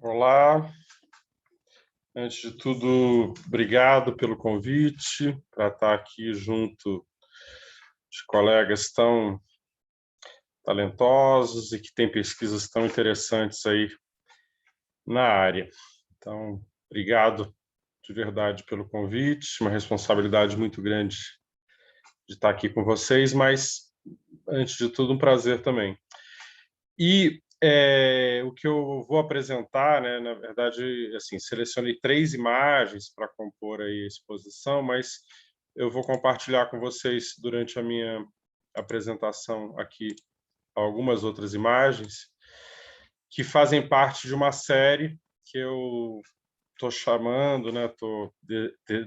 Olá, antes de tudo, obrigado pelo convite para estar aqui junto de colegas tão talentosos e que têm pesquisas tão interessantes aí na área. Então, obrigado de verdade pelo convite, uma responsabilidade muito grande de estar aqui com vocês, mas, antes de tudo, um prazer também. E o que eu vou apresentar, né, na verdade, assim, selecionei 3 imagens para compor aí a exposição, mas eu vou compartilhar com vocês durante a minha apresentação aqui algumas outras imagens que fazem parte de uma série que eu estou chamando, né, estou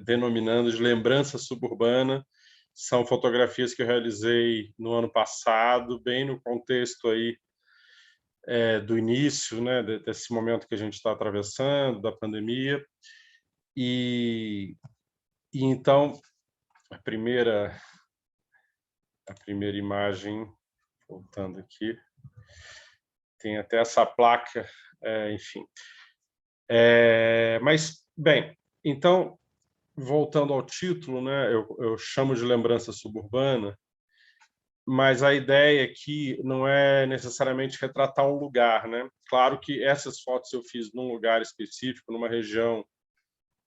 denominando de Lembrança Suburbana. São fotografias que eu realizei no ano passado, bem no contexto aí do início, né, desse momento que a gente está atravessando, da pandemia. E então, a primeira imagem, voltando aqui, tem até essa placa, enfim. Mas, bem, então, voltando ao título, né, eu chamo de Lembrança Suburbana, mas a ideia aqui não é necessariamente retratar um lugar, né? Claro que essas fotos eu fiz num lugar específico, numa região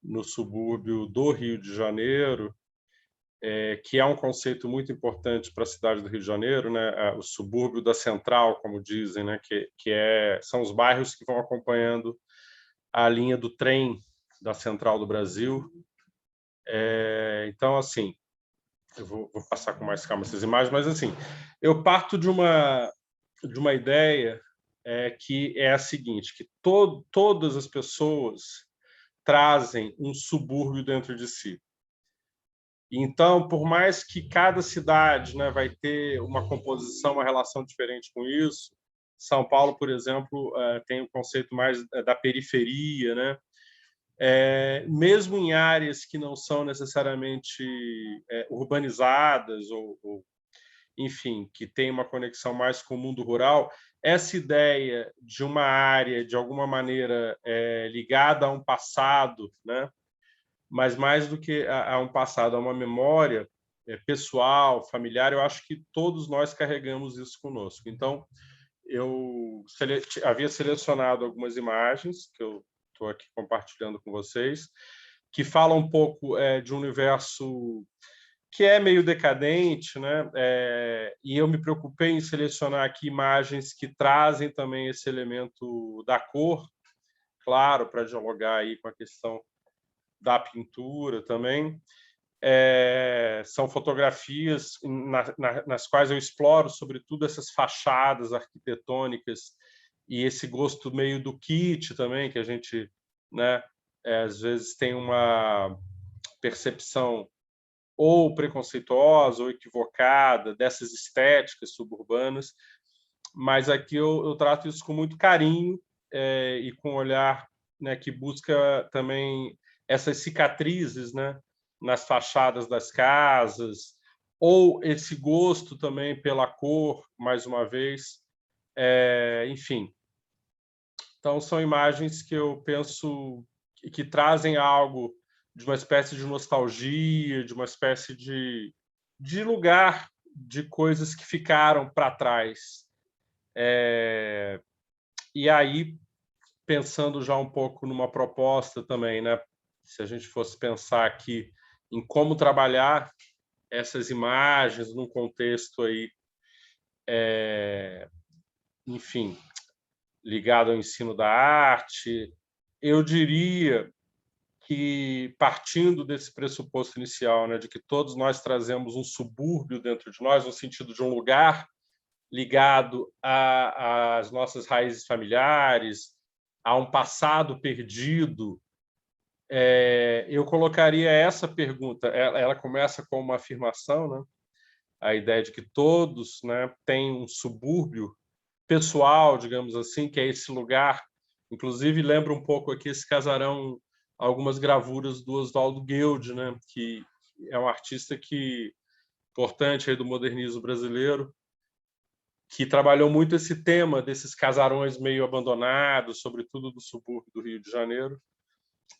no subúrbio do Rio de Janeiro, que é um conceito muito importante para a cidade do Rio de Janeiro, né? O subúrbio da Central, como dizem, né? São os bairros que vão acompanhando a linha do trem da Central do Brasil. Então, assim, eu vou passar com mais calma essas imagens, mas assim, eu parto de uma ideia que é a seguinte, que todas as pessoas trazem um subúrbio dentro de si. Então, por mais que cada cidade, né, vai ter uma composição, uma relação diferente com isso, São Paulo, por exemplo, tem o conceito mais da periferia, né? Mesmo em áreas que não são necessariamente urbanizadas ou, enfim, que tem uma conexão mais com o mundo rural, essa ideia de uma área, de alguma maneira, ligada a um passado, né? Mas mais do que a um passado, a uma memória pessoal, familiar, eu acho que todos nós carregamos isso conosco. Então, eu havia selecionado algumas imagens que eu estou aqui compartilhando com vocês, que falam um pouco de um universo que é meio decadente, né? E eu me preocupei em selecionar aqui imagens que trazem também esse elemento da cor, claro, para dialogar aí com a questão da pintura também. São fotografias nas quais eu exploro, sobretudo, essas fachadas arquitetônicas e esse gosto meio do kit também, que a gente, né, às vezes tem uma percepção ou preconceituosa ou equivocada dessas estéticas suburbanas, mas aqui eu trato isso com muito carinho e com um olhar, né, que busca também essas cicatrizes, né, nas fachadas das casas, ou esse gosto também pela cor, mais uma vez, enfim. Então, são imagens que eu penso que trazem algo de uma espécie de nostalgia, de uma espécie de lugar, de coisas que ficaram para trás. E aí, pensando já um pouco numa proposta também, né? Se a gente fosse pensar aqui em como trabalhar essas imagens num contexto aí, enfim, ligado ao ensino da arte, eu diria que, partindo desse pressuposto inicial, né, de que todos nós trazemos um subúrbio dentro de nós, no sentido de um lugar ligado às nossas raízes familiares, a um passado perdido, eu colocaria essa pergunta. Ela começa com uma afirmação, né? A ideia de que todos, né, têm um subúrbio pessoal, digamos assim, que é esse lugar. Inclusive, lembra um pouco aqui esse casarão, algumas gravuras do Oswaldo Guild, né, que é um artista importante aí do modernismo brasileiro, que trabalhou muito esse tema desses casarões meio abandonados, sobretudo do subúrbio do Rio de Janeiro.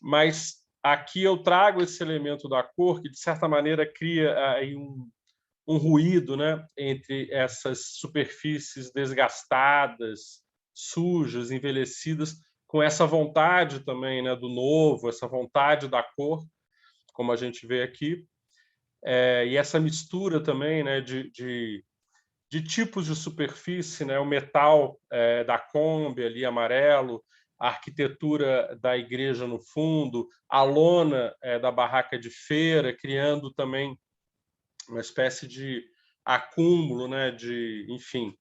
Mas aqui eu trago esse elemento da cor que, de certa maneira, cria aí um ruído, né, entre essas superfícies desgastadas, sujas, envelhecidas, com essa vontade também, né, do novo, essa vontade da cor, como a gente vê aqui, e essa mistura também, né, de tipos de superfície, né, o metal da Kombi ali amarelo, a arquitetura da igreja no fundo, a lona da barraca de feira, criando também uma espécie de acúmulo, né, enfim,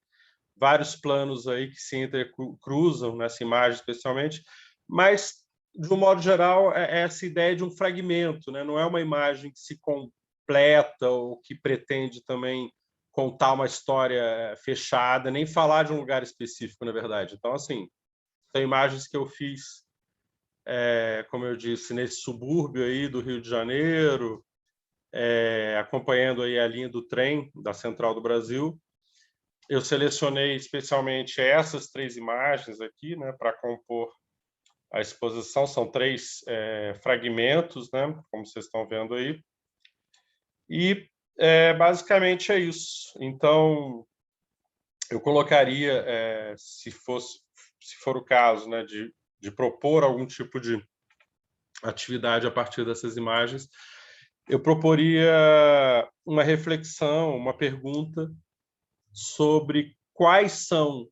vários planos aí que se entrecruzam nessa imagem, especialmente, mas, de um modo geral, é essa ideia de um fragmento, né? Não é uma imagem que se completa ou que pretende também contar uma história fechada, nem falar de um lugar específico, na verdade. Então, assim, são imagens que eu fiz, como eu disse, nesse subúrbio aí do Rio de Janeiro, acompanhando aí a linha do trem da Central do Brasil. Eu selecionei especialmente essas 3 imagens aqui, né, para compor a exposição. São 3 fragmentos, né, como vocês estão vendo aí. E basicamente é isso. Então, eu colocaria, se for o caso, né, de propor algum tipo de atividade a partir dessas imagens, eu proporia uma reflexão, uma pergunta sobre quais são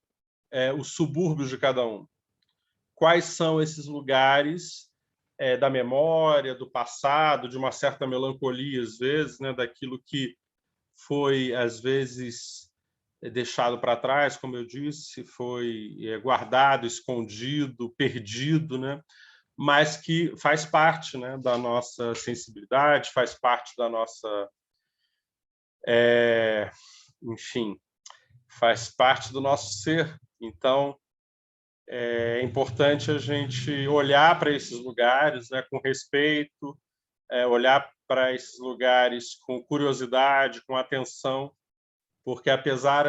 os subúrbios de cada um. Quais são esses lugares da memória, do passado, de uma certa melancolia, às vezes, né, daquilo que foi, às vezes, deixado para trás, como eu disse, foi guardado, escondido, perdido, né, mas que faz parte, né, da nossa sensibilidade, faz parte da nossa... enfim, faz parte do nosso ser. Então, é importante a gente olhar para esses lugares, né, com respeito, olhar para esses lugares com curiosidade, com atenção, porque apesar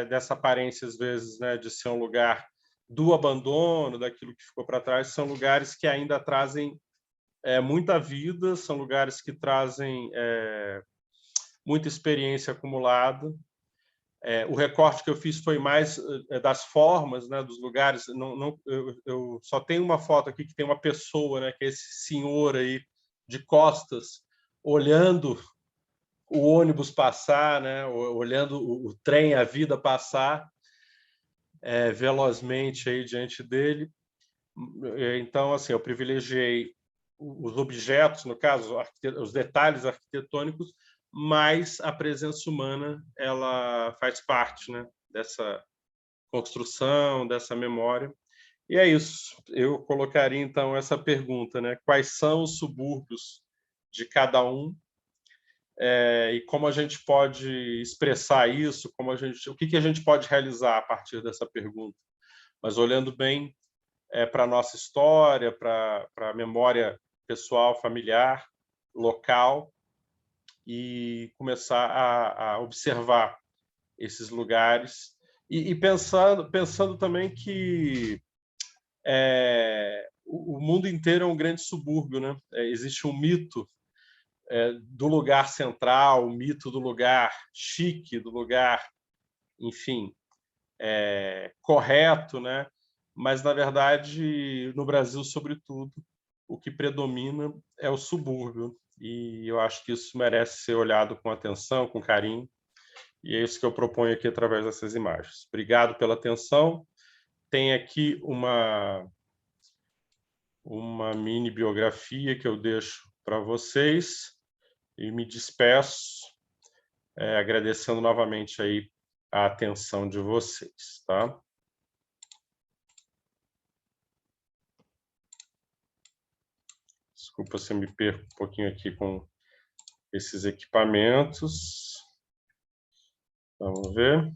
dessa aparência, às vezes, né, de ser um lugar do abandono, daquilo que ficou para trás, são lugares que ainda trazem muita vida, são lugares que trazem muita experiência acumulada. O recorte que eu fiz foi mais das formas, né, dos lugares. Eu só tenho uma foto aqui que tem uma pessoa, né, que é esse senhor aí de costas, olhando o ônibus passar, né, olhando o trem, a vida passar velozmente aí diante dele. Então, assim, eu privilegiei os objetos, no caso, os detalhes arquitetônicos, mas a presença humana ela faz parte, né, dessa construção, dessa memória. E é isso. Eu colocaria, então, essa pergunta, né? Quais são os subúrbios de cada um e como a gente pode expressar isso, o que a gente pode realizar a partir dessa pergunta. Mas olhando bem para a nossa história, para a memória pessoal, familiar, local, e começar a observar esses lugares e pensando também que o mundo inteiro é um grande subúrbio, né? Existe um mito do lugar central, o mito do lugar chique, do lugar, enfim, correto, né? Mas, na verdade, no Brasil, sobretudo, o que predomina é o subúrbio. E eu acho que isso merece ser olhado com atenção, com carinho. E é isso que eu proponho aqui através dessas imagens. Obrigado pela atenção. Tem aqui uma mini biografia que eu deixo para vocês e me despeço agradecendo novamente aí a atenção de vocês, tá? Desculpa se eu me perco um pouquinho aqui com esses equipamentos. Vamos ver.